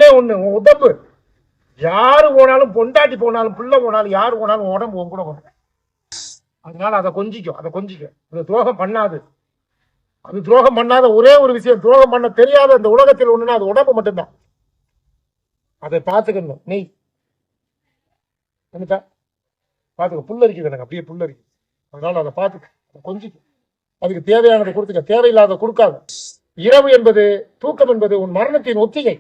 ஒண்ணே ஒண்ணு, உன் உடம்பு. யாரு போனாலும், பொண்டாட்டி போனாலும், பிள்ளை போனாலும், யாரு போனாலும் உடம்பு உன் கூட வரும். அதனால அதை கொஞ்சிக்கும், அது துரோகம் பண்ணாது. அது துரோகம் பண்ணாத ஒரே ஒரு விஷயம், துரோகம் பண்ண தெரியாத அந்த உலகத்தில் ஒண்ணுன்னா அது உடம்பு மட்டும்தான். அதை பார்த்துக்கணும். நெய் பாத்துக்க, புல்லரிக்குது எனக்கு, அப்படியே புல்லரிக்குது. அதனால அதை பார்த்துக்க, கொஞ்சிக்கும். அதுக்கு தேவையானதை கொடுத்துக்க, தேவையில்லாத கொடுக்காது. இரவு என்பது, தூக்கம் என்பது உன் மரணத்தின் ஒத்திகை.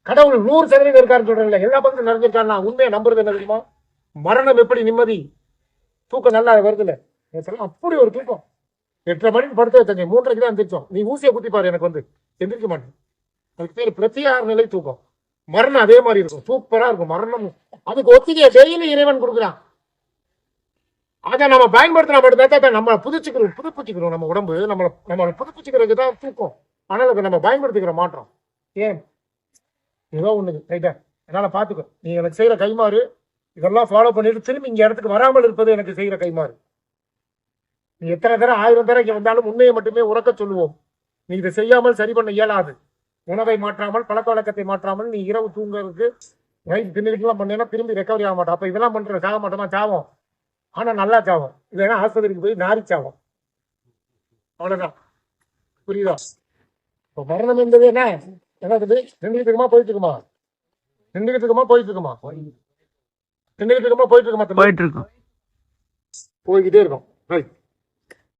கடவுள் 100% இருக்காருன்னு சொல்றேன், எல்லா பக்கமும் நிறைஞ்சிருக்காருன்னா உண்மையை நம்புறது என்ன தெரியுமா? மரணம் எப்படி நிம்மதி, தூக்கம் நல்லா வருதுல்ல, அப்படி ஒரு தூக்கம். 8:30 மணிக்கு படுத்து வச்சேன், 3:30 தான் எந்திரிச்சோம். நீ ஊசியை குத்தி பாரு, எனக்கு வந்து எந்திரிக்க மாட்டேன். அதுக்கு பேர் பிரத்யார நிலை தூக்கம். மரணம் அதே மாதிரி இருக்கும், சூப்பரா இருக்கும் மரணம். அதுக்கு ஒத்திகையை டெய்லி இறைவன் கொடுக்குறான். அதை நம்ம பயன்படுத்தினா மட்டும்தான் நம்ம புதுப்பிச்சுக்கிறோம். நம்ம உடம்பு நம்ம புதுப்பிச்சுக்கிறதுக்கு தான் தூக்கம். ஆனால் அதை நம்ம பயன்படுத்திக்கிற மாட்டோம். ஏன்? ஏதோ ஒண்ணுது ரைட்டா. அதனால பாத்துக்கோ, நீ எனக்கு செய்யற கைமாறு இதெல்லாம் ஃபாலோ பண்ணிட்டு திரும்பி இங்க இடத்துக்கு வராமல் இருப்பது எனக்கு செய்யற கைமாறு. நீ எத்தனை தடவை 1000 தடவை இங்க வந்தாலும் உண்மையை மட்டுமே உறக்க சொல்லுவோம். நீ இதை செய்யாமல் சரி பண்ண இயலாது. உணவை மாற்றாமல், பழக்க வழக்கத்தை மாற்றாமல், நீ இரவு தூங்குறதுக்கு நைட் திண்ணிருக்கெல்லாம் பண்ணேன்னா திரும்பி ரெக்கவரி ஆக மாட்டோம். அப்ப இதெல்லாம் பண்ற சாக மாட்டோமா? சாவோம், ஆனா நல்லா சாவோம். இல்லைன்னா ஆஸ்பத்திரிக்கு போய் நாரி சாவோம். அவ்வளவுதான், புரியுதா? இப்போ மரணம் என்பது என்ன? என்னது? நின்றுகிட்டு இருக்குமா போயிட்டு இருக்குமா? நின்றுகிட்டு இருக்குமா போயிட்டு இருக்குமா? நின்றுகிட்டு இருக்குமா போயிட்டு இருக்குமா? போயிட்டு இருக்கோம், போய்கிட்டே இருக்கும். ரைட்.